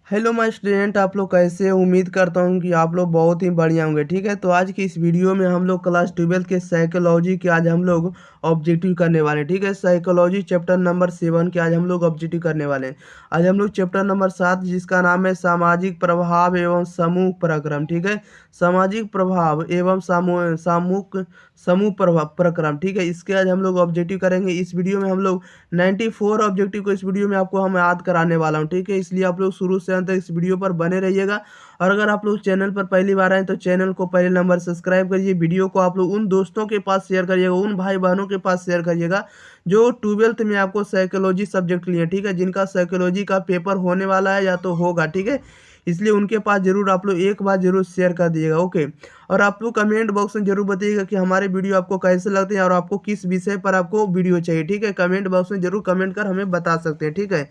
Hello my student, आप लोग कैसे हो? उम्मीद करता हूँ कि आप लोग बहुत ही बढ़िया होंगे। ठीक है, तो आज की इस वीडियो में हम लोग क्लास 12 के साइकोलॉजी के आज हम लोग ऑब्जेक्टिव करने वाले हैं। ठीक है, साइकोलॉजी चैप्टर नंबर 7 के आज हम लोग ऑब्जेक्टिव करने वाले हैं। आज हम लोग चैप्टर नंबर 7 जिसका नाम है सामाजिक प्रभाव एवं समूह प्रक्रम। ठीक है, सामाजिक प्रभाव एवं समूह प्रभाव प्रक्रम। ठीक है, इसके आज हम लोग ऑब्जेक्टिव करेंगे। इस वीडियो में हम लोग 94 ऑब्जेक्टिव को इस वीडियो में आपको हम याद कराने वाला हूँ। ठीक है, इसलिए आप लोग शुरू से अंत तक इस वीडियो पर बने रहिएगा। और अगर आप लोग चैनल पर पहली बार आए तो चैनल को पहले नंबर सब्सक्राइब करिए। वीडियो को आप लोग उन दोस्तों के पास शेयर करिएगा, उन भाई बहनों के पास शेयर करिएगा जो 12th में आपको साइकोलॉजी सब्जेक्ट लिए। ठीक है, जिनका साइकोलॉजी का पेपर होने वाला है या तो होगा। ठीक है, इसलिए उनके पास जरूर आप लोग एक बार जरूर शेयर कर दीजिएगा। ओके, और आप लोग कमेंट बॉक्स में जरूर बताइएगा कि हमारे वीडियो आपको कैसे लगते हैं और आपको किस विषय पर आपको वीडियो चाहिए। ठीक है, कमेंट बॉक्स में जरूर कमेंट कर हमें बता सकते हैं। ठीक है,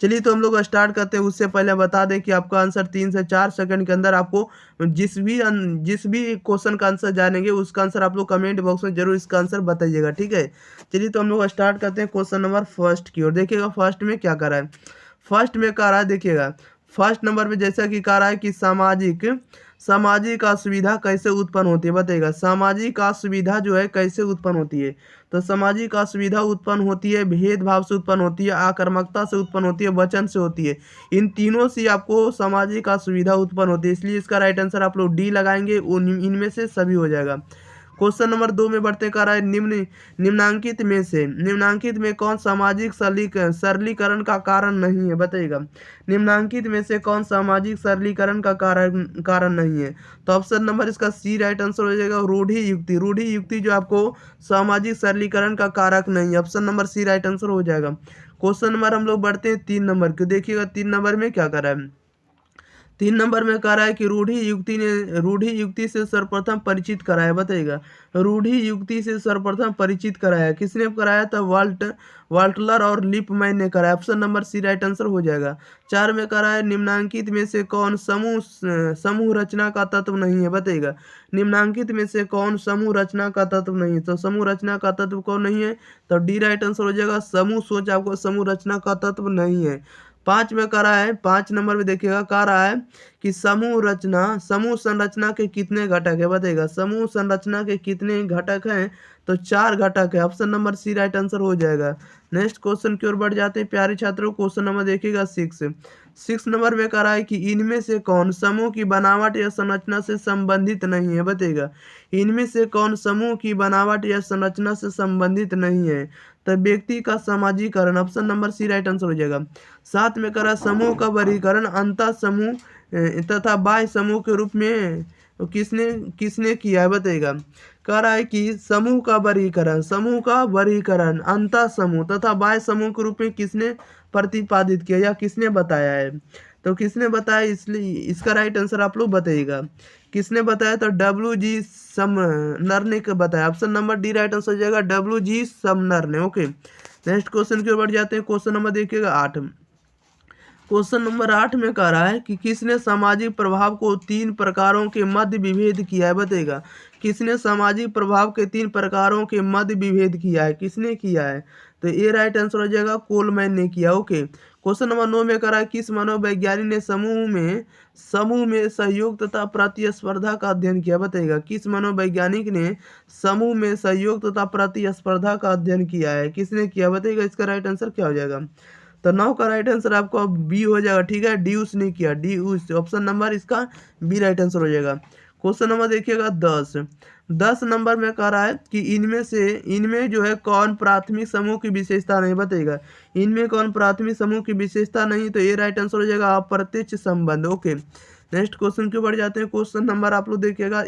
चलिए तो हम लोग स्टार्ट करते हैं। उससे पहले बता दें कि आपका आंसर 3 से 4 सेकंड के अंदर आपको जिस भी क्वेश्चन का आंसर जानेंगे उसका आंसर आप लोग कमेंट बॉक्स में जरूर इसका आंसर बताइएगा। ठीक है, चलिए तो हम लोग स्टार्ट करते हैं क्वेश्चन नंबर फर्स्ट की ओर। देखिएगा फर्स्ट में क्या कर रहा है। फर्स्ट में कह रहा है, देखिएगा फर्स्ट नंबर पे जैसा कि कह रहा है कि सामाजिक सामाजिक असुविधा कैसे उत्पन्न होती है। बताइएगा सामाजिक असुविधा जो है कैसे उत्पन्न होती है। तो सामाजिक असुविधा उत्पन्न होती है भेदभाव से उत्पन्न होती है, आक्रामकता से उत्पन्न होती है, वचन से होती है। इन तीनों से आपको सामाजिक असुविधा उत्पन्न होती है, इसलिए इसका राइट आंसर आप लोग डी लगाएंगे। इनमें से सभी हो जाएगा। क्वेश्चन नंबर 2 में बढ़ते कह रहा है निम्नांकित में कौन सामाजिक सरलीकरण का कारण नहीं है। बताइएगा निम्नांकित में से कौन सामाजिक सरलीकरण का कारण नहीं है। तो ऑप्शन नंबर इसका सी राइट आंसर हो जाएगा। रूढ़ी युक्ति जो आपको सामाजिक सरलीकरण का कारक नहीं है। Option number C right answer हो जाएगा। क्वेश्चन नंबर हम लोग बढ़ते हैं 3 नंबर के। देखिएगा 3 नंबर में क्या कर रहा है। 3 नंबर में कह रहा है कि रूढ़ी युक्ति से सर्वप्रथम परिचित कराया। बताइएगा रूढ़ी युक्ति से सर्वप्रथम परिचित कराया किसने कराया था? वाल्टलर और लिपमैन ने कराया। Option number C right answer हो जाएगा। 4 में कह रहा है निम्नांकित में से कौन समूह रचना का तत्व नहीं है। बताइएगा निम्नांकित में से कौन समूह रचना का तत्व नहीं है। तो समूह रचना का तत्व कौन नहीं है? तो डी राइट आंसर हो जाएगा। समूह सोच आपको समूह रचना का तत्व नहीं है। 5 में कह रहा है, 5 नंबर में देखिएगा कह रहा है कि समूह संरचना के कितने घटक है। बताइएगा समूह संरचना के कितने घटक हैं। तो 4 घटक है। Option number C right answer हो जाएगा। नेक्स्ट क्वेश्चन की ओर बढ़ जाते हैं प्यारे छात्रों। क्वेश्चन नंबर देखिएगा 6 नंबर में कह रहा है कि इनमें से कौन समूह की बनावट या संरचना से संबंधित नहीं है। बताइएगा इनमें से कौन समूह की बनावट या संरचना से संबंधित नहीं है। तो व्यक्ति का समाजीकरण। Option number C right answer हो जाएगा। 7 में करा समूह का वर्गीकरण अंतः समूह तथा बाह्य समूह के रूप में किसने किसने किया है। बताइएगा कह रहा है कि समूह का वर्गीकरण अंतः समूह तथा बाह्य समूह के रूप में किसने प्रतिपादित किया या किसने बताया है। तो किसने बताया, इसलिए इसका राइट आंसर आप लोग बताइएगा किसने बताया। तो समनर ने बताया। Option number D right answer हो जाएगा। समनर ने। ओके, नेक्स्ट क्वेश्चन की ओर बढ़ जाते हैं। क्वेश्चन नंबर देखिएगा 8। क्वेश्चन नंबर 8 में कह रहा है कि किसने सामाजिक प्रभाव को 3 प्रकारों के मध्य विभेद किया है। बताइएगा किसने सामाजिक प्रभाव के 3 प्रकारों के मध्य विभेद किया है, किसने किया है। तो ए राइट आंसर हो जाएगा, कोलमैन ने किया। ओके, क्वेश्चन नंबर 9 में कह रहा है किस मनोवैज्ञानिक ने समूह में सहयोग तथा प्रतिस्पर्धा का अध्ययन किया। बताइएगा किस मनोवैज्ञानिक ने समूह में सहयोग तथा प्रतिस्पर्धा का अध्ययन किया है, किसने किया। बताइएगा इसका राइट आंसर क्या हो जाएगा। तो 9 का राइट आंसर आपको बी हो जाएगा। ठीक है, डी उसने किया, डी उस। ऑप्शन नंबर इसका बी राइट आंसर हो जाएगा। क्वेश्चन नंबर देखिएगा 10 नंबर में कह रहा है कि इनमें जो है कौन प्राथमिक समूह की विशेषता नहीं। बताइएगा इनमें कौन प्राथमिक समूह की विशेषता नहीं। तो ये राइट आंसर हो जाएगा अप्रत्यक्ष संबंध। ओके, नेक्स्ट क्वेश्चन के बढ़ जाते हैं। क्वेश्चन नंबर आप लोग देखिएगा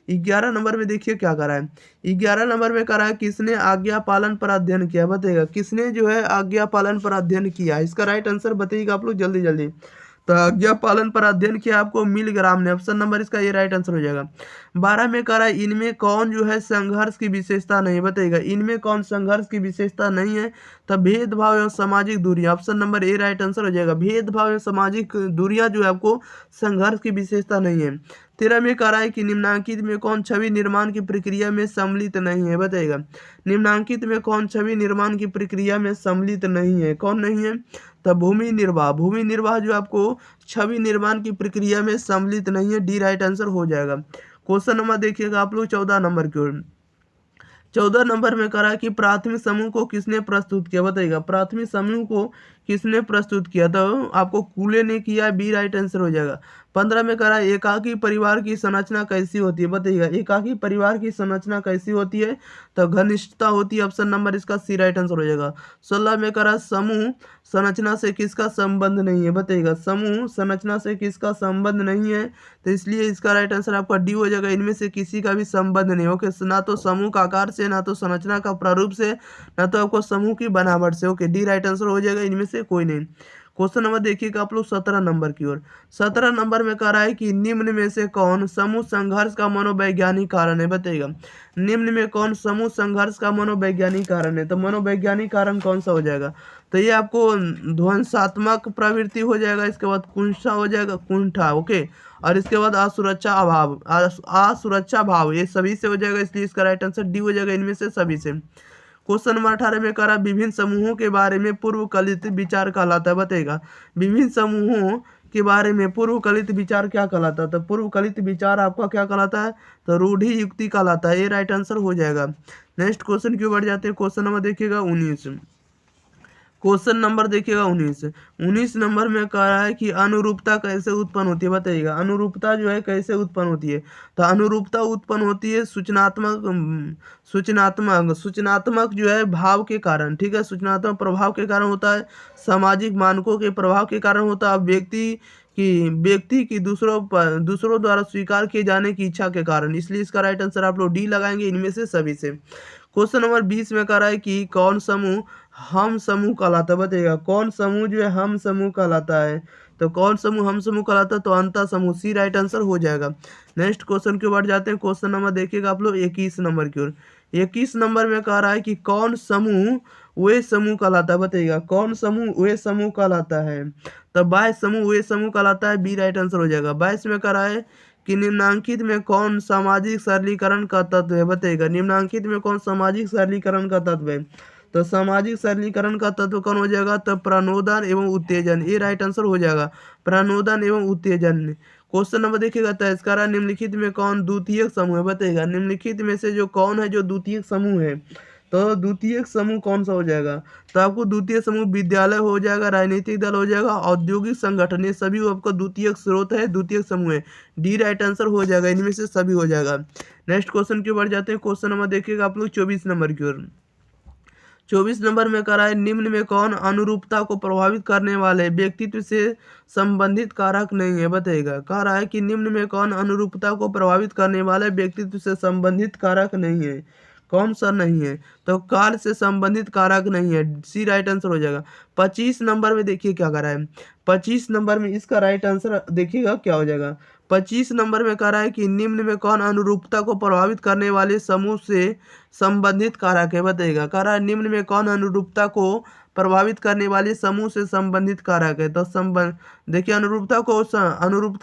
11 नंबर में देखिए क्या कर रहा है। 11 नंबर में कह रहा है किसने आज्ञा पालन पर अध्ययन किया। बताइएगा किसने जो है आज्ञा पालन पर अध्ययन किया। इसका राइट आंसर बताइएगा आप लोग जल्दी जल्दी। तो आज्ञा पालन पर अध्ययन किया आपको मिलग्राम ने। ऑप्शन नंबर इसका ये राइट आंसर हो जाएगा। 12 में कह रहा है इनमें कौन जो है संघर्ष की विशेषता नहीं। बताइएगा इनमें कौन संघर्ष की विशेषता नहीं है। तो भेदभाव एवं सामाजिक दूरियां। Option number A right answer हो जाएगा। भेदभाव एवं सामाजिक दूरियां जो है आपको संघर्ष की विशेषता नहीं है। 13 में कह रहा है कि निम्नांकित में कौन छवि निर्माण की प्रक्रिया में सम्मिलित नहीं है, बताइएगा। निम्नांकित में कौन छवि निर्माण की प्रक्रिया में सम्मिलित नहीं है, कौन नहीं है? तो भूमि निर्वाह। भूमि निर्वाह जो आपको छवि निर्माण की प्रक्रिया में सम्मिलित नहीं है, डी राइट आंसर हो जाएगा। क्वेश्चन नंबर देखिएगा आप लोग 14 नंबर की ओर। 14 नंबर में करा कि प्राथमिक समूह को किसने प्रस्तुत किया, बताइएगा। प्राथमिक समूह को किसने प्रस्तुत किया? तो आपको कूले ने किया, बी राइट आंसर हो जाएगा। 15 में करा एकाकी परिवार की संरचना कैसी होती है, बताइएगा। एकाकी परिवार की संरचना कैसी होती है? तो घनिष्ठता होती है, ऑप्शन नंबर इसका सी राइट आंसर हो जाएगा। 16 में करा समूह संरचना से किसका संबंध नहीं है, बताइएगा। समूह संरचना से किसका संबंध नहीं है? तो इसलिए इसका राइट आंसर आपका डी हो जाएगा। इनमें से किसी का भी संबंध नहीं। ओके, ना तो समूह का आकार से, ना तो संरचना का प्रारूप से, ना तो आपको समूह की बनावट से। ओके, डी राइट आंसर हो जाएगा, इनमें से कोई नहीं। क्वेश्चन नंबर देखिएगा आप लोग 17 नंबर की ओर। 17 नंबर में कह रहा है कि निम्न में से कौन समूह संघर्ष का मनोवैज्ञानिक कारण है, बताइएगा। निम्न में कौन समूह संघर्ष का मनोवैज्ञानिक कारण है? तो मनोवैज्ञानिक कारण कौन सा हो जाएगा? तो ये आपको ध्वंसात्मक प्रवृत्ति हो जाएगा, इसके बाद कुंठा हो जाएगा, कुंठा। ओके, और इसके बाद असुरक्षा अभाव, असुरक्षा भाव, ये सभी से हो जाएगा, इसलिए इसका राइट आंसर डी हो जाएगा, इनमें से सभी से। क्वेश्चन नंबर 18 में करा विभिन्न समूहों के बारे में पूर्व कलित विचार कहलाता है, बताइएगा। विभिन्न समूहों के बारे में पूर्व कलित विचार क्या कहलाता है? तो पूर्व कलित विचार आपका क्या कहलाता है? तो रूढ़ि युक्ति कहलाता है, ये राइट आंसर हो जाएगा। नेक्स्ट क्वेश्चन क्यों बढ़ जाते हैं। क्वेश्चन नंबर देखिएगा 19। क्वेश्चन नंबर देखिएगा 19 नंबर में कह रहा है कि अनुरूपता कैसे उत्पन्न होती है, बताइएगा। अनुरूपता जो है कैसे उत्पन्न होती है? तो अनुरूपता उत्पन्न होती है सूचनात्मक जो है भाव के कारण, ठीक है। सूचनात्मक प्रभाव के कारण होता है, सामाजिक मानकों के प्रभाव के कारण होता है, व्यक्ति की दूसरों द्वारा स्वीकार किए जाने की इच्छा के कारण। इसलिए इसका राइट आंसर आप लोग डी लगाएंगे, इनमें से सभी से। क्वेश्चन नंबर 20 में कह रहा है कि कौन समूह हम समूह कहलाता है, बताइएगा। कौन समूह जो है हम समूह कहलाता है? तो कौन समूह हम समूह कहलाता है? तो अंतः समूह, सी राइट आंसर हो जाएगा। नेक्स्ट क्वेश्चन के ऊपर जाते हैं। क्वेश्चन नंबर देखिएगा आप लोग 21 नंबर की ओर। 21 नंबर में कह रहा है कि कौन समूह वे समूह कहलाता है, बताइएगा। कौन समूह वे समूह कहलाता है? तो 22 समूह वे समूह कहलाता है, बी राइट आंसर हो जाएगा। 22 में कह रहा है कि निम्नांकित में कौन सामाजिक सरलीकरण का तत्व है, बताइएगा। निम्नांकित में कौन सामाजिक सरलीकरण का तत्व है? तो सामाजिक सरलीकरण का तत्व कौन हो जाएगा? तो प्रणोदन एवं उत्तेजन, ये राइट आंसर हो जाएगा। प्रणोदन एवं उत्तेजन। क्वेश्चन नंबर देखिएगा, तस्करा निम्नलिखित में कौन द्वितीयक समूह है, बताइएगा। निम्नलिखित में से जो कौन है जो द्वितीयक समूह है? तो द्वितीयक समूह कौन सा हो जाएगा? तो आपको द्वितीय समूह विद्यालय हो जाएगा, राजनीतिक दल हो जाएगा, औद्योगिक संगठन, ये सभी आपका द्वितीयक स्रोत है, द्वितीयक समूह है, डी राइट आंसर हो जाएगा, इनमें से सभी हो जाएगा। नेक्स्ट क्वेश्चन की ओर जाते हैं। क्वेश्चन नंबर देखिएगा आप लोग 24 नंबर की ओर। 24 नंबर में कह रहा है निम्न में कौन अनुरूपता को प्रभावित करने वाले व्यक्तित्व से संबंधित कारक नहीं है, बताइएगा। कह रहा है कि निम्न में कौन अनुरूपता को प्रभावित करने वाले व्यक्तित्व से संबंधित कारक नहीं है? कौन सा नहीं है? तो काल से संबंधित कारक नहीं है, सी राइट आंसर हो जाएगा। 25 नंबर में देखिए क्या कर रहा है। 25 नंबर में इसका राइट आंसर देखिएगा क्या हो जाएगा। 25 नंबर में कह रहा है कि निम्न में कौन अनुरूपता को प्रभावित करने वाले समूह से संबंधित कारक है, बताइएगा। कह रहा है निम्न में कौन अनुरूपता को प्रभावित करने वाले समूह से संबंधित कारक है? तो संबंध देखिए, अनुरूपता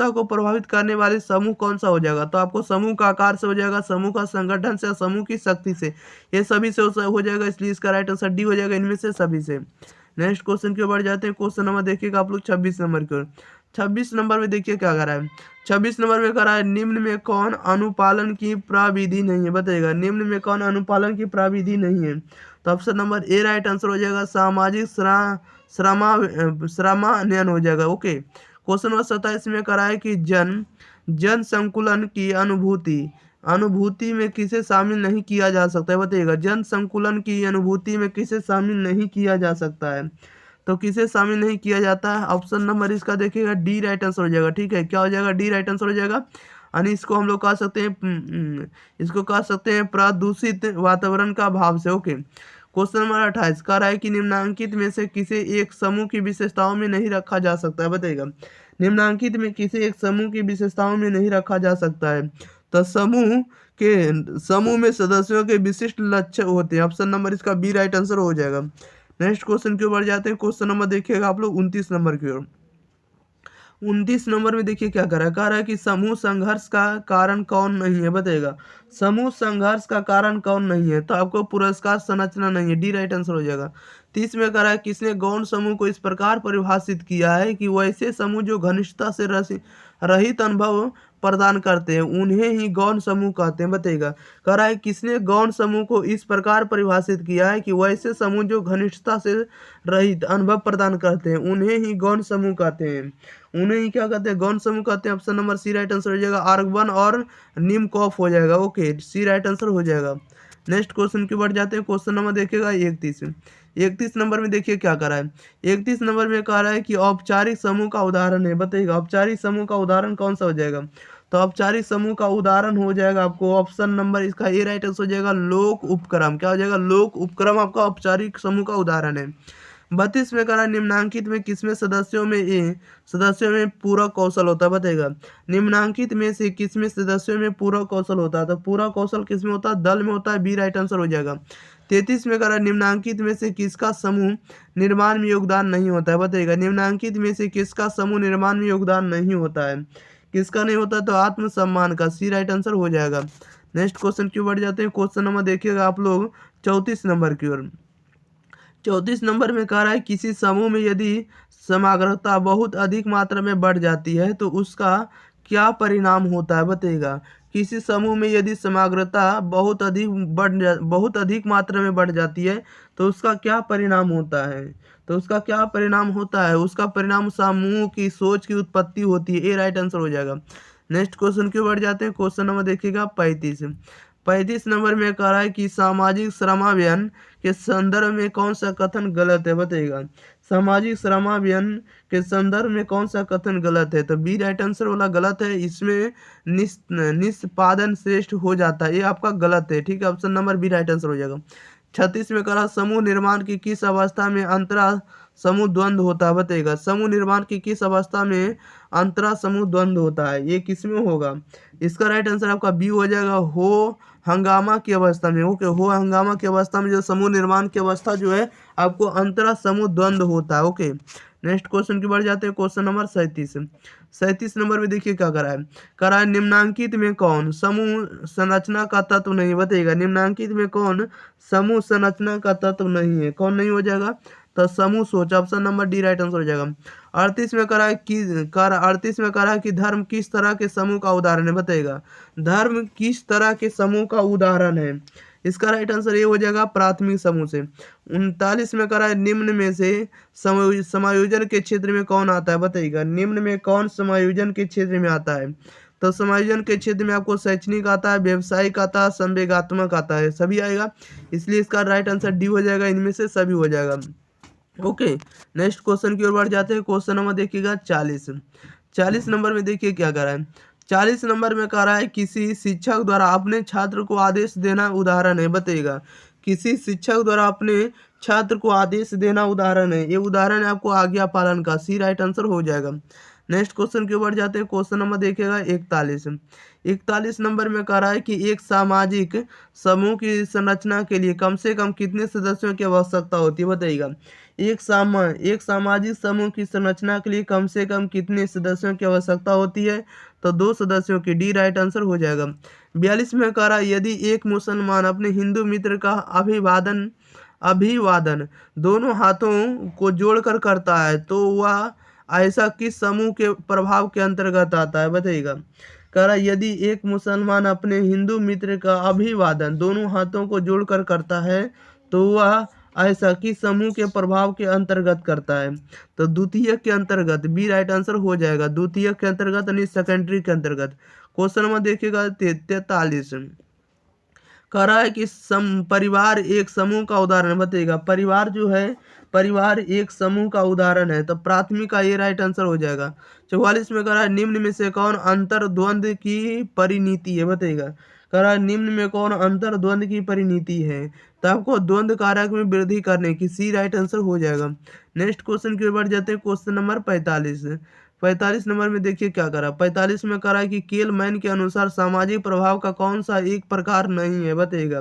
को प्रभावित करने वाले समूह कौन सा हो जाएगा? तो आपको समूह का आकार से हो जाएगा, समूह का संगठन से, समूह की शक्ति से, ये सभी से हो जाएगा, इसलिए इसका राइट आंसर डी हो जाएगा, इनमें से सभी से। नेक्स्ट क्वेश्चन की ओर बढ़ जाते हैं। क्वेश्चन नंबर देखिएगा आप लोग 26 नंबर की ओर। 26 नंबर में देखिए क्या कर रहा है। 26 नंबर में कह रहा है निम्न में कौन अनुपालन की प्रविधि नहीं है, बताइएगा। निम्न में कौन अनुपालन की प्रविधि नहीं है? तो option number A right answer हो जाएगा, सामाजिक श्रमान्वयन हो जाएगा। ओके, क्वेश्चन नंबर 27 में कह रहा है कि जन संकुलन की अनुभूति में किसे शामिल नहीं किया जा सकता है, बताइएगा। जन संकुलन की अनुभूति में किसे शामिल नहीं किया जा सकता है? तो किसे शामिल नहीं किया जाता है? ऑप्शन नंबर इसका देखिएगा डी राइट आंसर हो जाएगा, ठीक है। क्या हो जाएगा? डी राइट आंसर हो जाएगा। यानी इसको हम लोग कह सकते हैं, इसको कह सकते हैं प्रदूषित वातावरण का भाव से। ओके, क्वेश्चन नंबर 28 कह रहा है कि निम्नांकित में से किसी एक समूह की विशेषताओं में नहीं रखा जा सकता है, बताइएगा। निम्नांकित में किसी एक समूह की विशेषताओं में नहीं रखा जा सकता है। तो समूह में सदस्यों के विशिष्ट लक्ष्य होते हैं, ऑप्शन नंबर इसका बी राइट आंसर हो जाएगा। नेक्स्ट क्वेश्चन की ओर जाते हैं। क्वेश्चन नंबर देखिएगा आप लोग 29 नंबर की ओर। 29 नंबर में देखिए क्या कह रहा है कि समूह संघर्ष का कारण कौन नहीं है, बताइएगा। समूह संघर्ष का कारण कौन नहीं है, तो आपको पुरस्कार संरचना नहीं है, डी राइट आंसर हो जाएगा। 30 में कह रहा है किसने गौण समूह को इस प्रकार परिभाषित किया है कि वैसे समूह जो घनिष्ठता से रहित अनुभव प्रदान करते हैं उन्हें ही गौण समूह कहते हैं, बताइएगा। कह रहा है किसने गौण समूह को इस प्रकार परिभाषित किया है कि वैसे समूह जो घनिष्ठता से रहित अनुभव प्रदान करते हैं उन्हें ही गौण समूह कहते हैं, उन्हें ही क्या कहते हैं, गौण समूह कहते हैं। Option number C right answer हो जाएगा। आर्गन और निम्नकॉफ हो जाएगा, ओके, सी राइट आंसर हो जाएगा। नेक्स्ट क्वेश्चन की बढ़ जाते हैं। क्वेश्चन नंबर देखिएगा 31 नंबर में देखिए क्या कह रहा है। 31 नंबर में कह रहा है कि औपचारिक समूह का उदाहरण है, बताइएगा। औपचारिक समूह का उदाहरण कौन सा हो जाएगा, तो औपचारिक समूह का उदाहरण हो जाएगा आपको ऑप्शन नंबर इसका ए राइट आंसर हो जाएगा, लोक उपक्रम। क्या हो जाएगा, लोक उपक्रम आपका औपचारिक समूह का उदाहरण है। 32 में कह रहा है निम्नांकित में किसमें सदस्यों में पूरक कौशल होता है, बताइएगा। निम्नांकित में से किसमें सदस्यों में पूरक कौशल होता है, तो पूरक कौशल किसमें होता है, दल में होता है, बी राइट आंसर हो जाएगा। 33 में कह रहा है निम्नांकित में से किसका समूह निर्माण में योगदान नहीं होता है, बताइएगा। निम्नांकित में से किसका समूह निर्माण में योगदान नहीं होता है, किसका नहीं होता, तो आत्मसम्मान का, सी राइट आंसर हो जाएगा। नेक्स्ट क्वेश्चन की बढ़ जाते हैं। क्वेश्चन नंबर देखिएगा आप लोग 34 नंबर की ओर। 34 नंबर में कह रहा है किसी समूह में यदि समग्रता बहुत अधिक मात्रा में बढ़ जाती है तो उसका क्या परिणाम होता है, बताइएगा। किसी समूह में यदि समग्रता बहुत अधिक मात्रा में बढ़ जाती है तो उसका क्या परिणाम होता है, तो उसका क्या परिणाम होता है, उसका परिणाम समूह की सोच की उत्पत्ति होती है, ए राइट आंसर हो जाएगा। नेक्स्ट क्वेश्चन की बढ़ जाते हैं। क्वेश्चन नंबर देखिएगा 35 नंबर में कह रहा है कि सामाजिक श्रमाभियान के संदर्भ में कौन सा कथन गलत है, बताइएगा। सामाजिक श्रमाभियान के संदर्भ में कौन सा कथन गलत है, तो बी राइट आंसर वाला गलत है। इसमें निष्पादन श्रेष्ठ हो जाता है, ये आपका गलत है, ठीक है। Option number B right answer हो जाएगा। 36 में कह रहा समूह निर्माण की किस अवस्था में अंतरा समूह द्वंद्व होता है, बताइएगा। समूह निर्माण की किस अवस्था में अंतरा समूह द्वंद्व होता है, ये किस में होगा, इसका राइट आंसर आपका बी हो जाएगा, हो हंगामा की अवस्था में, ओके। हो हंगामा की अवस्था में जो समूह निर्माण की अवस्था जो है आपको अंतरा समूह द्वंद्व होता है, ओके। नेक्स्ट क्वेश्चन की बढ़ जाते हैं। क्वेश्चन नंबर 37 नंबर में देखिए क्या कह रहा है निम्नांकित में कौन समूह संरचना का तत्व नहीं, बताइएगा। निम्नांकित में कौन समूह संरचना का तत्व नहीं है, कौन नहीं हो जाएगा, तो समूह सोच, option number D right answer हो जाएगा। 38 में कह रहा है कि धर्म किस तरह के समूह का उदाहरण है, बताइएगा। धर्म किस तरह के समूह का उदाहरण है, इसका राइट आंसर ये हो जाएगा प्राथमिक समूह से। 39 में कह रहा है निम्न में से समायोजन के क्षेत्र में कौन आता है, बताइएगा। निम्न में कौन समायोजन के क्षेत्र में आता है, तो समायोजन के क्षेत्र में आपको शैक्षणिक आता है, व्यवसायिक आता है, संवेगात्मक आता है, सभी आएगा, इसलिए इसका राइट आंसर डी हो जाएगा, इनमें से सभी हो जाएगा, ओके। नेक्स्ट क्वेश्चन की ओर बढ़ जाते हैं। क्वेश्चन नंबर देखिएगा 40 नंबर में देखिए क्या कह रहा है। 40 नंबर में कह रहा है किसी शिक्षक द्वारा अपने छात्र को आदेश देना उदाहरण है, बताइएगा। किसी शिक्षक द्वारा अपने छात्र को आदेश देना उदाहरण है, ये उदाहरण है आपको आज्ञा पालन का, सी राइट आंसर हो जाएगा। नेक्स्ट क्वेश्चन की ओर बढ़ जाते हैं। क्वेश्चन नंबर देखिएगा 41 नंबर में कह रहा है कि एक सामाजिक समूह की संरचना के लिए कम से कम कितने सदस्यों की आवश्यकता होती है, बताइएगा। एक सामाजिक समूह की संरचना के लिए कम से कम कितने सदस्यों की आवश्यकता होती है, तो 2 सदस्यों की, डी राइट आंसर हो जाएगा। 42 में कह रहा है यदि एक मुसलमान अपने हिंदू मित्र का अभिवादन दोनों हाथों को जोड़कर करता है तो वह ऐसा किस समूह के प्रभाव के अंतर्गत आता है, बताइएगा। कह रहा यदि एक मुसलमान अपने हिंदू मित्र का अभिवादन दोनों हाथों को जोड़कर करता है तो वह ऐसा किस समूह के प्रभाव के अंतर्गत करता है, तो द्वितीय के अंतर्गत, बी राइट आंसर हो जाएगा। द्वितीय के अंतर्गत यानी सेकेंडरी के अंतर्गत। क्वेश्चन नंबर देखिएगा 43 कह रहा है कि परिवार एक समूह का उदाहरण है, बताइएगा। परिवार एक समूह का उदाहरण है, तो प्राथमिक का ये राइट आंसर हो जाएगा। 44 में कह रहा है निम्न में से कौन अंतर्द्वंद की परिणति है, बताइएगा। कह रहा है निम्न में कौन अंतर्द्वंद की परिणति है, तो आपको द्वंद कारक में वृद्धि करने की, सी राइट आंसर हो जाएगा। नेक्स्ट क्वेश्चन की ओर बढ़ जाते हैं। क्वेश्चन नंबर 45 नंबर में देखिए क्या करा। 45 में करा कि केलमैन के अनुसार सामाजिक प्रभाव का कौन सा एक प्रकार नहीं है, बताइएगा।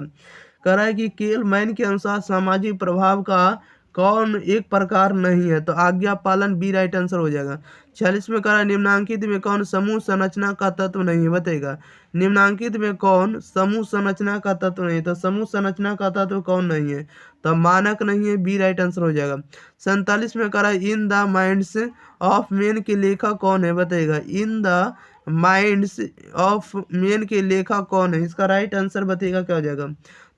कह रहा है कि केलमैन के अनुसार सामाजिक प्रभाव का कौन एक प्रकार नहीं है? तो आज्ञा पालन बी राइट आंसर हो जाएगा। 46 में कह रहा है निम्नांकित में कौन समूह संरचना का तत्व नहीं है? बताइएगा निम्नांकित में कौन समूह संरचना का तत्व नहीं है? तो समूह संरचना का तत्व कौन नहीं है? तो मानक नहीं है, बी राइट आंसर हो जाएगा। 47 में कह रहा है in the minds of main के लेखक कौन है? बताइएगा in the minds of main के लेखक कौन है? इसका राइट आंसर बताइएगा क्या हो जाएगा?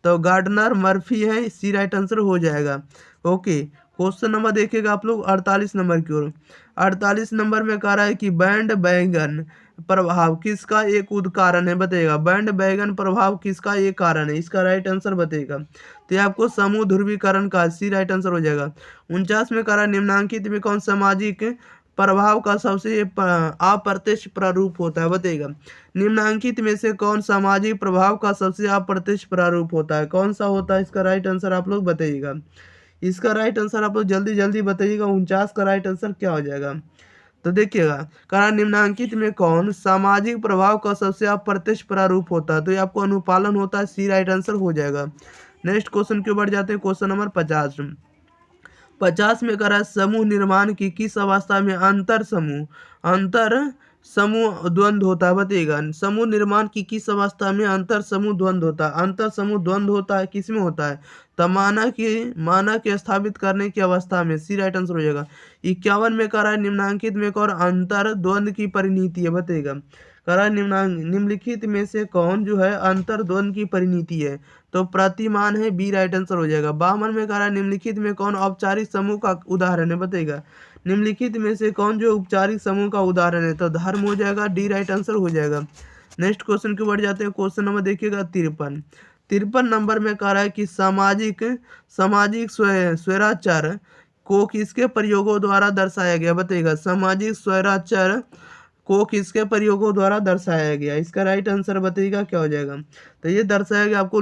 तो गार्डनर मर्फी है, सी राइट आंसर हो जाएगा। ओके, क्वेश्चन नंबर देखिएगा आप लोग 48 नंबर की ओर। 48 नंबर में कह रहा है कि बैंड बैगन प्रभाव किसका एक उदाहरण है? बताइएगा बैंड बैगन प्रभाव किसका एक कारण है? इसका राइट आंसर बताइएगा। तो ये आपको समूह ध्रुवीकरण का सी राइट आंसर हो जाएगा। 49 में कह रहा है निम्नांकित में कौन सामाजिक प्रभाव का सबसे अप्रत्यक्ष प्रारूप होता है? बताइएगा निम्नांकित में से कौन सामाजिक प्रभाव का सबसे अप्रत्यक्ष प्रारूप होता है? कौन सा होता है? इसका राइट आंसर आप लोग बताइएगा। इसका राइट आंसर आप लोग जल्दी जल्दी बताइएगा। 49 का राइट आंसर क्या हो जाएगा? तो देखिएगा कहा निम्नांकित में कौन सामाजिक प्रभाव का सबसे अप्रत्यक्ष प्रारूप होता है? तो ये आपको अनुपालन होता है, सी राइट आंसर हो जाएगा। नेक्स्ट क्वेश्चन के ऊपर जाते हैं, क्वेश्चन नंबर 50। 50 में कह रहा है समूह निर्माण की किस अवस्था में अंतर समूह द्वंद्व होता है? बताइएगा समूह निर्माण की किस अवस्था में अंतर समूह द्वंद्व होता है? अंतर समूह द्वंद्व होता है किस में होता है? तो मानक के स्थापित करने की अवस्था में, सी राइट आंसर हो जाएगा। 51 में कह रहा है निम्नांकित में कौन अंतर द्वंद्व की परिणति है? बताइएगा कह रहा है निम्नलिखित में से कौन जो है अंतर द्वंद्व की परिणति है? तो प्रतिमान है, बी राइट आंसर हो जाएगा। 52 में कह रहा है निम्नलिखित में कौन औपचारिक समूह का उदाहरण है? बताइएगा निम्नलिखित में से कौन जो औपचारिक समूह का उदाहरण है? तो धर्म हो जाएगा, डी राइट आंसर हो जाएगा। नेक्स्ट क्वेश्चन के बढ़ जाते हैं, क्वेश्चन नंबर देखिएगा 53। 53 नंबर में कह रहा है कि सामाजिक स्वैराचार को किसके प्रयोगों द्वारा दर्शाया गया? बताइएगा सामाजिक स्वैराचार को किसके प्रयोगों द्वारा दर्शाया गया? इसका राइट आंसर बताइएगा क्या हो जाएगा? तो ये दर्शाया गया आपको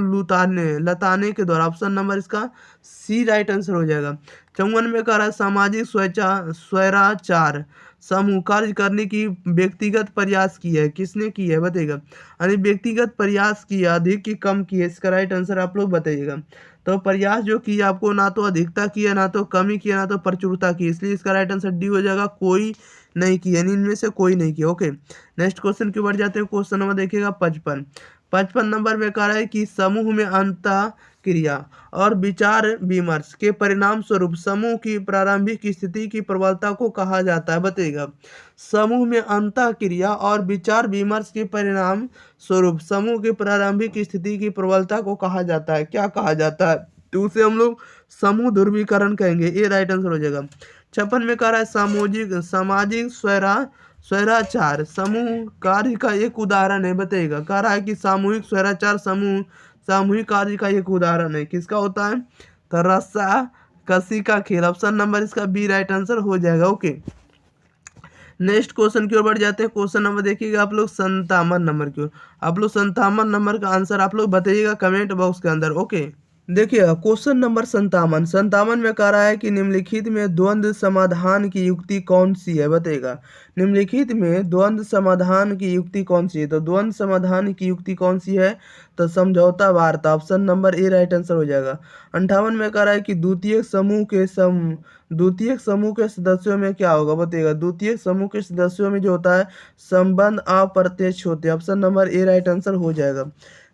लताने के द्वारा। ऑप्शन नंबर इसका सी राइट आंसर हो जाएगा। 54 में कह रहा है सामाजिक स्वैराचार समूह कार्य करने की व्यक्तिगत प्रयास की है, किसने की है? बताइएगा यानी व्यक्तिगत प्रयास किया अधिक की कम की है? इसका राइट आंसर आप लोग बताइएगा। तो प्रयास जो किया आपको ना तो अधिकता किया, ना तो कमी किया, ना तो प्रचुरता की, इसलिए इसका राइट आंसर डी हो जाएगा, कोई नहीं किया, यानी इनमें से कोई नहीं किया। ओके, नेक्स्ट क्वेश्चन के ऊपर जाते हैं, क्वेश्चन नंबर देखिएगा 55। 55 नंबर में कह रहा है कि समूह में अंतःक्रिया और विचार विमर्श के परिणाम स्वरूप समूह की प्रारंभिक स्थिति की प्रबलता को कहा जाता है? बताइएगा समूह में अंतःक्रिया और विचार विमर्श के परिणाम स्वरूप समूह की प्रारंभिक स्थिति की प्रबलता को कहा जाता है, क्या कहा जाता है? तो उसे हम लोग समूह ध्रुवीकरण कहेंगे, ये राइट आंसर हो जाएगा। 56 में कह रहा है सामाजिक स्वैराचार समूह कार्य का एक उदाहरण है? बताइएगा कह रहा है कि सामूहिक स्वैराचार समूह सामूहिक कार्य का एक उदाहरण है, किसका होता है? तो रस्सा कसी का खेल, ऑप्शन नंबर इसका बी राइट आंसर हो जाएगा। ओके, नेक्स्ट क्वेश्चन की ओर बढ़ जाते हैं। क्वेश्चन नंबर देखिएगा आप लोग 57 नंबर की ओर। आप लोग 57 नंबर का आंसर आप लोग बताइएगा कमेंट बॉक्स के अंदर। ओके, देखिए क्वेश्चन नंबर 57 में कह रहा है कि निम्नलिखित में द्वंद्व समाधान की युक्ति कौन सी है? बताइएगा निम्नलिखित में द्वंद्व समाधान की युक्ति कौन सी है? तो द्वंद्व समाधान की युक्ति कौन सी है? तो समझौता वार्ता, option number A right answer हो जाएगा। 58 में कह रहा है कि द्वितीयक समूह के सदस्यों में क्या होगा? बताइएगा द्वितीयक समूह के सदस्यों में जो होता है संबंध अप्रत्यक्ष होते हैं, option number A right answer हो जाएगा।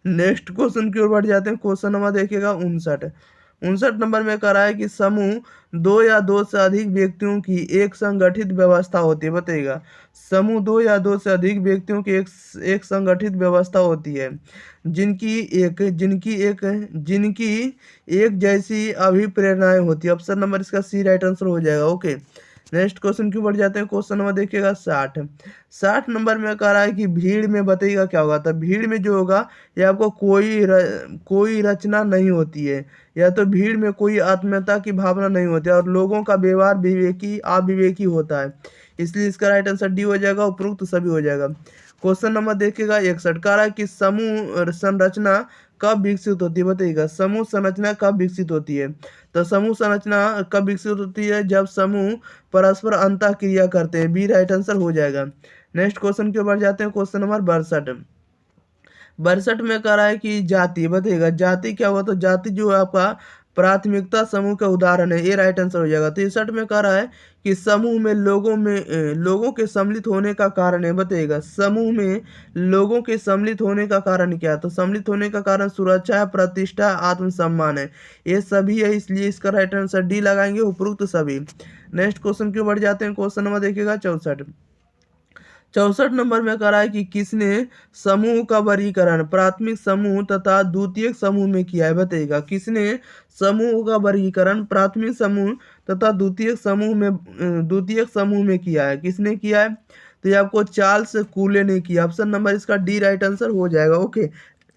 नेक्स्ट क्वेश्चन की ओर बढ़ जाते हैं। क्वेश्चन नंबर देखिएगा 59 नंबर में कह रहा है कि समूह दो या दो से अधिक व्यक्तियों की एक संगठित व्यवस्था होती है। बताइएगा समूह दो या दो से अधिक व्यक्तियों की एक संगठित व्यवस्था होती है जिनकी एक जैसी अभिप्रेरणाएं होती है, ऑप्शन नंबर इसका सी राइट आंसर हो जाएगा। ओके, नेक्स्ट क्वेश्चन की बढ़ जाते हैं। क्वेश्चन नंबर देखिएगा 60 नंबर में कह रहा है कि भीड़ में बताइएगा क्या होगा? तो भीड़ में जो होगा ये आपको कोई रचना नहीं होती है, या तो भीड़ में कोई आत्मीयता की भावना नहीं होती है और लोगों का व्यवहार अविवेकी होता है, इसलिए इसका राइट आंसर डी हो जाएगा, उपरोक्त सभी हो जाएगा। क्वेश्चन नंबर देखिएगा 61 कह रहा है कि समूह संरचना कब विकसित होती है? बताइएगा समूह संरचना कब विकसित होती है? तो समूह संरचना कब विकसित होती है? जब समूह परस्पर अंतःक्रिया करते हैं, बी राइट आंसर हो जाएगा। नेक्स्ट क्वेश्चन के ऊपर जाते हैं। क्वेश्चन नंबर 62 में कह रहा है कि जाति, बताइएगा जाति क्या हुआ? तो जाति जो है आपका प्राथमिकता समूह का उदाहरण है, ये राइट आंसर हो जाएगा। 63 में कह रहा है कि समूह में लोगों के सम्मिलित होने का कारण है, बताइएगा समूह में लोगों के सम्मिलित होने का कारण क्या है? तो सम्मिलित होने का कारण सुरक्षा, प्रतिष्ठा, आत्मसम्मान है, ये सभी है, इसलिए इसका राइट आंसर डी लगाएंगे, उपरोक्त सभी। नेक्स्ट क्वेश्चन क्यों बढ़ जाते हैं, क्वेश्चन नंबर देखिएगा 64। 64 नंबर में कह रहा है कि किसने समूह का वर्गीकरण प्राथमिक समूह तथा द्वितीयक समूह में किया है, बताइएगा किसने समूह का वर्गीकरण प्राथमिक समूह तथा द्वितीयक समूह में किया है, किसने किया है? तो ये आपको चार्ल्स कूले ने किया। ऑप्शन नंबर इसका डी राइट आंसर हो जाएगा। ओके,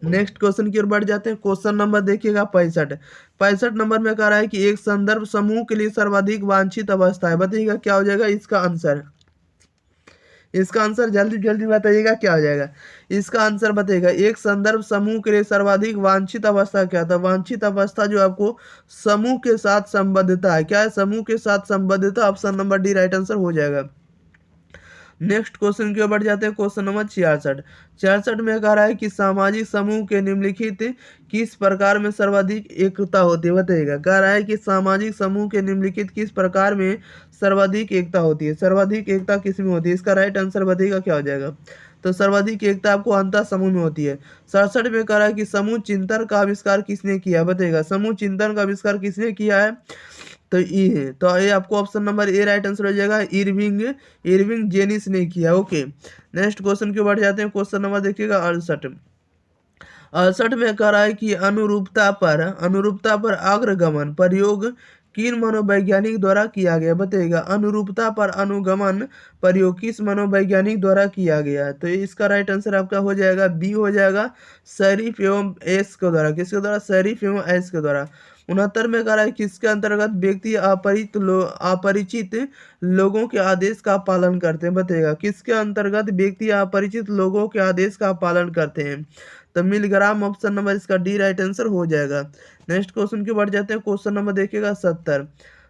नेक्स्ट क्वेश्चन की ओर बढ़ जाते हैं। क्वेश्चन नंबर देखिएगा 65। 65 नंबर में कह रहा है कि एक संदर्भ समूह के लिए सर्वाधिक वांछित अवस्था है, बताइएगा क्या हो जाएगा इसका आंसर? इसका आंसर जल्दी जल्दी बताइएगा क्या हो जाएगा इसका आंसर, बताइएगा एक संदर्भ समूह के लिए सर्वाधिक वांछित अवस्था क्या था? वांछित अवस्था जो आपको समूह के साथ संबद्धता है, क्या है? समूह के साथ संबद्धता। Option number D right answer हो जाएगा। नेक्स्ट क्वेश्चन की ओर बढ़ जाते हैं। Question number 66। 66 में कह रहा है कि सामाजिक समूह के निम्नलिखित किस प्रकार में सर्वाधिक एकता होती है, बताइएगा। कह रहा है कि सामाजिक समूह के निम्नलिखित किस प्रकार में सर्वाधिक एकता होती है? सर्वाधिक एकता किस में होती है? इसका राइट आंसर बताइएगा क्या हो जाएगा? तो सर्वाधिक एकता आपको अंतः समूह में होती है। 67 में कह रहा है कि समूह चिंतन का आविष्कार किसने किया, बताइएगा समूह चिंतन का आविष्कार किसने किया है? तो ई है, तो ये आपको option number A right answer हो जाएगा, इरविंग जेनिस ने किया। ओके, नेक्स्ट क्वेश्चन की बढ़ जाते हैं। क्वेश्चन नंबर देखिएगा 68। 68 में कह रहा है कि अनुरूपता पर अग्रगमन प्रयोग किन मनोवैज्ञानिक द्वारा किया गया, बताइएगा अनुरूपता पर अनुगमन प्रयोग किस मनोवैज्ञानिक द्वारा किया गया है? तो इसका राइट आंसर आपका हो जाएगा बी हो जाएगा, शरीफ एवं एस के द्वारा। किसके द्वारा? शरीफ एवं एस के द्वारा। 69 में कह रहा है किसके अंतर्गत व्यक्ति अपरिचित लोगों के आदेश का पालन करते हैं, बताइएगा किसके अंतर्गत व्यक्ति अपरिचित लोगों के आदेश का पालन करते हैं? तो मिलग्राम। ऑप्शन नंबर इसका डी राइट आंसर हो जाएगा। नेक्स्ट क्वेश्चन की बढ़ जाते हैं। क्वेश्चन नंबर देखिएगा 70।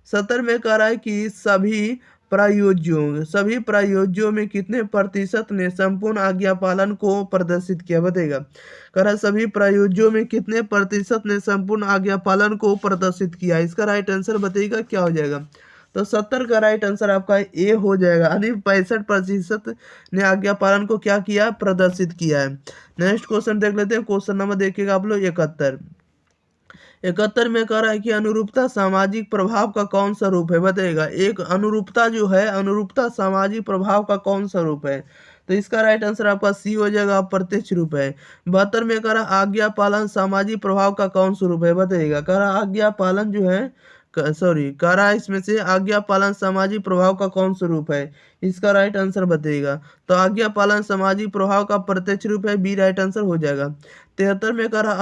70 में कह रहा है कि सभी प्रायोज्यों में कितने प्रतिशत ने संपूर्ण आज्ञा पालन को प्रदर्शित किया, बताइएगा। कह रहा है सभी प्रायोज्यों में कितने प्रतिशत ने संपूर्ण आज्ञा पालन को प्रदर्शित किया, इसका राइट आंसर बताइएगा क्या हो जाएगा? तो 70 का राइट आंसर आपका ए हो जाएगा, यानी 65% ने आज्ञा पालन को क्या किया? प्रदर्शित किया है। नेक्स्ट क्वेश्चन देख लेते हैं। क्वेश्चन नंबर देखिएगा आप लोग 71। 71 में कह रहा है कि अनुरूपता सामाजिक प्रभाव का कौन सा रूप है, बताइएगा। एक अनुरूपता जो है, अनुरूपता सामाजिक प्रभाव का कौन सा रूप है? तो इसका राइट आंसर आपका सी हो जाएगा, अप्रत्यक्ष रूप है। 72 में कह रहा आज्ञा पालन सामाजिक प्रभाव का कौन सा रूप है, बताइएगा। कह रहा आज्ञा पालन जो है कह रहा है इसमें से आज्ञा पालन सामाजिक प्रभाव का कौन सा रूप है, इसका राइट आंसर बताइएगा। तो आज्ञा पालन सामाजिक प्रभाव का प्रत्यक्ष रूप है, बी राइट आंसर हो जाएगा। 73 में कह रहा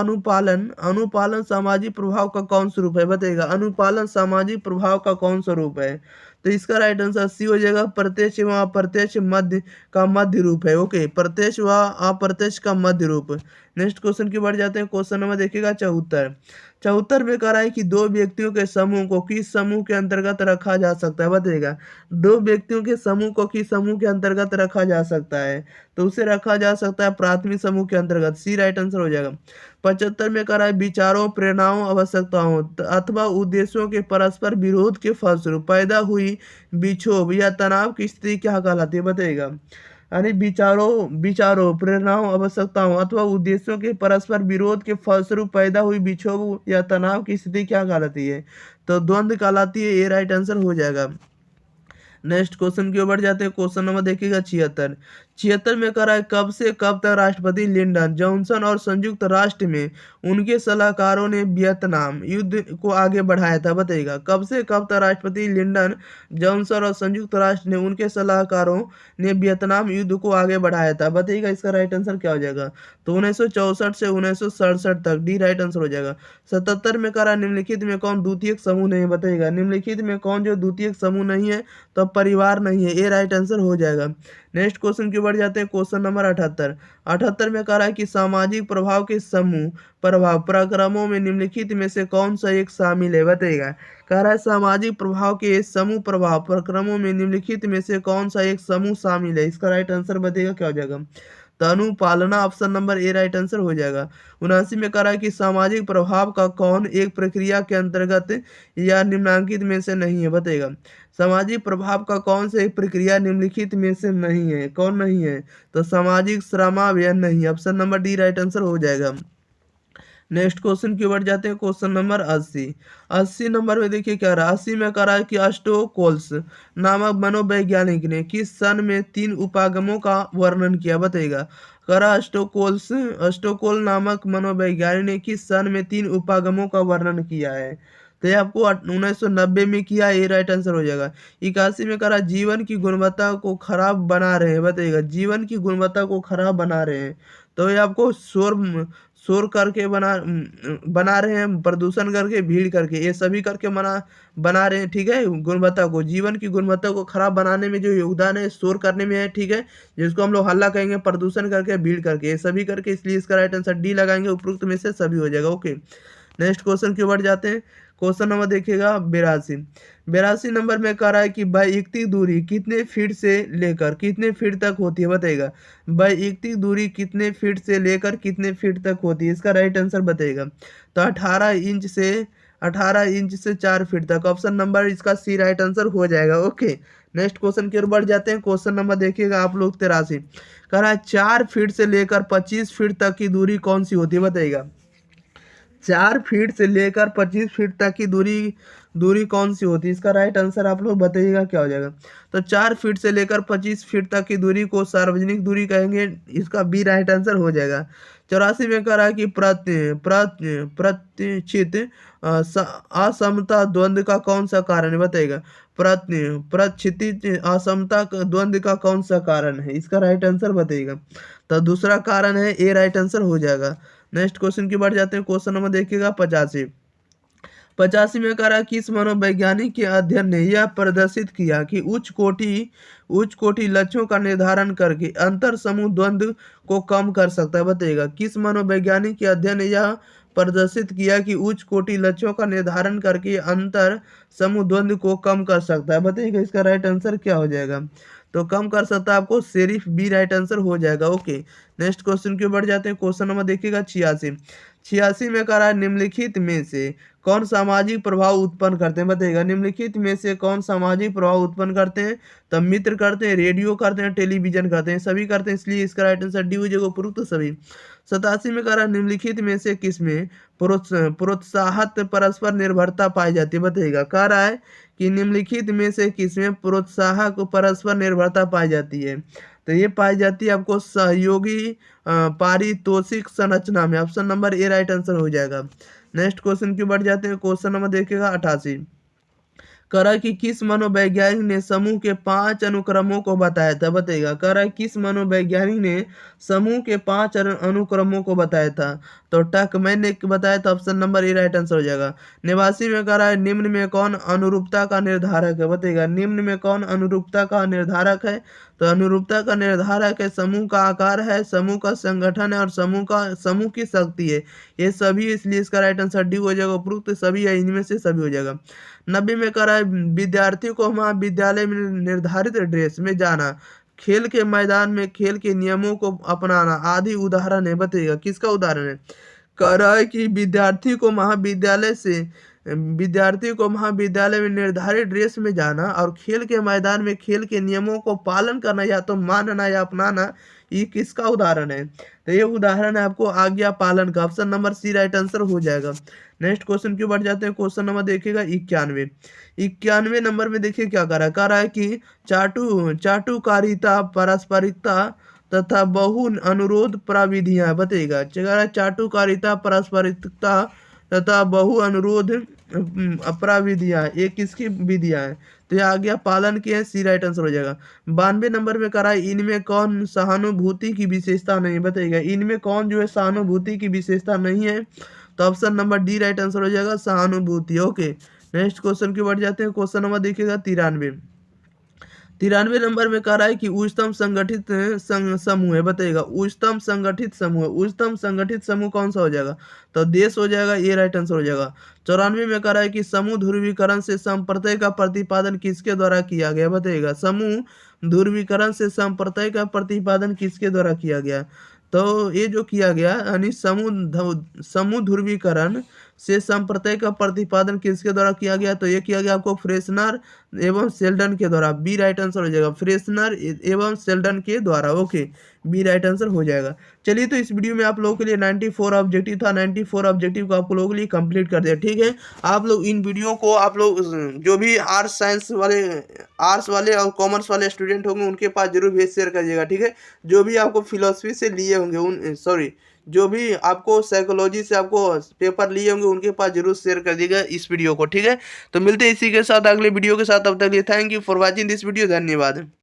अनुपालन सामाजिक प्रभाव का कौन सा रूप है, बताइएगा अनुपालन सामाजिक प्रभाव का कौन सा रूप है? तो इसका राइट आंसर सी हो जाएगा, प्रत्यक्ष व अप्रत्यक्ष मध्य रूप है। ओके, प्रत्यक्ष व अप्रत्यक्ष का मध्य रूप। नेक्स्ट क्वेश्चन की बढ़ जाते हैं। क्वेश्चन नंबर देखिएगा 74। 74 में कह रहा है कि दो व्यक्तियों के समूह को किस समूह के अंतर्गत रखा जा सकता है, बताइएगा। दो व्यक्तियों के समूह को किस समूह के अंतर्गत रखा जा सकता है? तो उसे रखा जा सकता है प्राथमिक समूह के अंतर्गत, सी राइट आंसर हो जाएगा। 75 में कह रहा है विचारों, प्रेरणाओं, आवश्यकताओं अथवा उद्देश्यों के परस्पर विरोध के फलस्वरूप पैदा हुई विक्षोभ या तनाव की स्थिति क्या कहलाती है, बताइएगा। यानी विचारों, प्रेरणाओं, आवश्यकताओं अथवा उद्देश्यों के परस्पर विरोध के फलस्वरूप पैदा हुई विक्षोभ या तनाव की स्थिति क्या कहलाती है? तो द्वंद्व कहलाती है, ये राइट आंसर हो जाएगा। नेक्स्ट क्वेश्चन की ओर बढ़ जाते हैं। क्वेश्चन नंबर देखिएगा 76। 76 में कह रहा है कब से कब तक राष्ट्रपति लिंडन जॉनसन और संयुक्त राष्ट्र में उनके सलाहकारों ने वियतनाम युद्ध को आगे बढ़ाया था, बताइएगा। कब से कब तक राष्ट्रपति लिंडन जॉनसन और संयुक्त राष्ट्र ने उनके सलाहकारों ने वियतनाम युद्ध को आगे बढ़ाया था, बताइएगा। इसका राइट आंसर क्या हो जाएगा? तो 1964 से 1967 तक, डी राइट आंसर हो जाएगा। 77 में कह रहा है निम्नलिखित में कौन द्वितीयक समूह नहीं है, बताइएगा। निम्नलिखित में कौन जो द्वितीयक समूह नहीं है? तो परिवार नहीं है, ये राइट आंसर हो जाएगा। नेक्स्ट क्वेश्चन की बढ़ जाते हैं। Question number 78। 78 में कह रहा है कि सामाजिक प्रभाव के समूह प्रभाव प्रक्रमों में निम्नलिखित में से कौन सा एक शामिल है, बताइएगा। कह रहा है सामाजिक प्रभाव के समूह प्रभाव प्रक्रमों में निम्नलिखित में से कौन सा एक समूह शामिल है, इसका राइट आंसर बताइएगा क्या हो जाएगा। तो अनुपालना option number A right answer हो जाएगा। 79 में कह रहा है कि सामाजिक प्रभाव का कौन एक प्रक्रिया के अंतर्गत या निम्नलिखित में से नहीं है, बताइएगा। सामाजिक प्रभाव का कौन सा एक प्रक्रिया निम्नलिखित में से नहीं है, कौन नहीं है, तो सामाजिक श्रमावयन नहीं, option number D right answer हो जाएगा। नेक्स्ट क्वेश्चन की ओर जाते हैं, क्वेश्चन नंबर 80। 80 नंबर में देखिए क्या रहा, 80 में कह रहा है कि अस्टोकोल्स नामक मनोवैज्ञानिक ने किस सन में 3 उपागमों का वर्णन किया, बताइएगा। कह रहा अस्टोकोल नामक मनोवैज्ञानिक ने किस सन में 3 उपागमों का वर्णन किया है, तो ये आपको 1990 में किया, ये राइट आंसर हो जाएगा। 81 में कह रहा जीवन की गुणवत्ता को खराब बना रहे हैं, बताइएगा। जीवन की गुणवत्ता को खराब बना रहे हैं, तो ये आपको शोर करके बना रहे हैं, प्रदूषण करके, भीड़ करके, ये सभी करके बना रहे हैं, ठीक है। गुणवत्ता को, जीवन की गुणवत्ता को खराब बनाने में जो योगदान है शोर करने में है, ठीक है, जिसको हम लोग हल्ला कहेंगे, प्रदूषण करके, भीड़ करके, ये सभी करके, इसलिए इसका राइट आंसर डी लगाएंगे, उपरोक्त में से सभी हो जाएगा। ओके, नेक्स्ट क्वेश्चन की ओर जाते हैं। क्वेश्चन नंबर देखिएगा 82 नंबर में कह रहा है कि वैयक्तिक दूरी कितने फीट से लेकर कितने फीट तक होती है, बताइएगा। वैयक्तिक दूरी कितने फीट से लेकर कितने फीट तक होती है, इसका राइट आंसर बताइएगा। तो 18 इंच से 4 फीट तक, ऑप्शन नंबर इसका सी राइट आंसर हो जाएगा। ओके, नेक्स्ट क्वेश्चन की ओर बढ़ जाते हैं। क्वेश्चन नंबर देखिएगा आप लोग 83, कह रहा है 4 फीट से लेकर 25 फीट तक की दूरी कौन सी होती है, बताइएगा। 4 फीट से लेकर 25 फीट तक की दूरी कौन सी होती है, इसका राइट आंसर आप लोग बताइएगा क्या हो जाएगा। तो 4 फीट से लेकर 25 फीट तक की दूरी को सार्वजनिक दूरी कहेंगे, इसका बी राइट आंसर हो जाएगा। 84 में कह रहा है कि प्रतिचित असमता द्वंद्व का कौन सा कारण है, बताइएगा। प्रतिचित असमता द्वंद्व का कौन सा कारण है, इसका राइट आंसर बताइएगा। तो दूसरा कारण है, ए राइट आंसर हो जाएगा। नेक्स्ट क्वेश्चन की बढ़ जाते हैं। क्वेश्चन नंबर देखिएगा 85 में कह रहा है किस मनोवैज्ञानिक के अध्ययन ने यह प्रदर्शित किया कि उच्च कोटि लक्ष्यों का निर्धारण करके अंतर समूह द्वंद्व को कम कर सकता है, बताइएगा। किस मनोवैज्ञानिक के अध्ययन ने यह प्रदर्शित किया कि उच्च कोटि लक्ष्यों का निर्धारण करके अंतर समूह द्वंद्व को कम कर सकता है, बताइएगा। इसका राइट आंसर क्या हो जाएगा, तो कम कर सकता है आपको सिर्फ बी राइट आंसर हो जाएगा। ओके, नेक्स्ट क्वेश्चन की ओर बढ़ जाते हैं। क्वेश्चन नंबर देखिएगा 86 में कह रहा है निम्नलिखित में से कौन सामाजिक प्रभाव उत्पन्न करते हैं, बताइएगा। निम्नलिखित में से कौन सामाजिक प्रभाव उत्पन्न करते हैं, तो मित्र करते हैं, रेडियो करते हैं, टेलीविजन करते हैं, सभी करते हैं, इसलिए इसका राइट आंसर डी हो जाएगा, उपरोक्त सभी। 87 में कह रहा है निम्नलिखित में से किसमें प्रोत्साहत परस्पर निर्भरता पाई जाती है, बताइएगा। कह रहा है कि निम्नलिखित में से किसमें प्रोत्साहक परस्पर निर्भरता पाई जाती है, तो ये पाई जाती है आपको सहयोगी पारितोषिक संरचना में, option number A right answer हो जाएगा। नेक्स्ट क्वेश्चन की बढ़ जाते हैं। क्वेश्चन नंबर देखिएगा 88, कह रहा है कि किस मनोवैज्ञानिक ने समूह के 5 अनुक्रमों को बताया था, बताइएगा। कह रहा है किस मनोवैज्ञानिक ने समूह के 5 अनुक्रमों को बताया था, तो टकमैन ने बताया था, option number A right answer हो जाएगा। 89 में कह रहा है निम्न में कौन अनुरूपता का निर्धारक है, बताइएगा। निम्न में कौन अनुरूपता का निर्धारक है, तो अनुरूपता का निर्धारक है समूह का आकार है, समूह का संगठन है, और समूह की शक्ति है, ये सभी, इसलिए इसका राइट आंसर डी हो जाएगा, उपरोक्त सभी है, इनमें से सभी हो जाएगा। 90 में कह रहा है विद्यार्थी को महाविद्यालय में निर्धारित ड्रेस में जाना, खेल के मैदान में खेल के नियमों को अपनाना आदि उदाहरण है, बताइएगा। किसका उदाहरण है, कह रहा है कि विद्यार्थी को महाविद्यालय में निर्धारित ड्रेस में जाना और खेल के मैदान में खेल के नियमों को पालन करना, या तो मानना या अपनाना, ये किसका उदाहरण है, तो ये उदाहरण है आपको आज्ञा पालन का, option number C right answer हो जाएगा। नेक्स्ट क्वेश्चन की बढ़ जाते हैं। क्वेश्चन नंबर देखिएगा 91 नंबर में देखिए क्या कह रहा है कि चाटुकारिता, पारस्परिकता तथा बहु अनुरोध प्रविधियां, बताइएगा। चाटुकारिता, पारस्परिकता तथा बहु अनुरोध प्रविधियां, ये किसकी विधियां हैं, तो ये आज्ञा पालन की है, सी राइट आंसर हो जाएगा। 92 नंबर में कह रहा है इनमें कौन सहानुभूति की विशेषता नहीं, बताइएगा। इनमें कौन जो है सहानुभूति की विशेषता नहीं है, तो option number D right answer हो जाएगा, सहानुभूति। ओके, नेक्स्ट क्वेश्चन की बढ़ जाते हैं। क्वेश्चन नंबर देखिएगा 93 नंबर में कह रहा है कि उच्चतम संगठित समूह है, बताइएगा उच्चतम संगठित समूह। उच्चतम संगठित समूह कौन सा हो जाएगा? तो देश हो जाएगा, ये राइट आंसर हो जाएगा। 94 में कह रहा है कि समूह ध्रुवीकरण से संप्रत्यय का प्रतिपादन किसके द्वारा किया गया? बताइएगा समूह ध्रुवीकरण से संप्रत्यय का प्रतिपादन किसके द्वारा किया गया? तो ये जो किया गया यानी समूह ध्रुवीकरण से संप्रत्यय का प्रतिपादन किसके द्वारा किया गया? तो ये किया गया आपको फ्रेशनर एवं शेल्डन के द्वारा। बी राइट आंसर हो जाएगा, फ्रेशनर एवं शेल्डन के द्वारा। ओके, बी राइट आंसर हो जाएगा। चलिए, तो इस वीडियो में आप लोगों के लिए 94 ऑब्जेक्टिव था, 94 ऑब्जेक्टिव को आप लोगों के लिए कंप्लीट कर दिया। ठीक है, आप लोग इन वीडियो को आप लोग जो भी आर्ट्स वाले और कॉमर्स वाले स्टूडेंट होंगे उनके पास जरूर भेज शेयर करिएगा। ठीक है, जो भी आपको फिलोसफी से लिए होंगे जो भी आपको साइकोलॉजी से आपको पेपर लिए होंगे उनके पास जरूर शेयर कर दीजिएगा इस वीडियो को। ठीक है, तो मिलते हैं इसी के साथ अगले वीडियो के साथ। तब तक के लिए thank you for watching this video. धन्यवाद।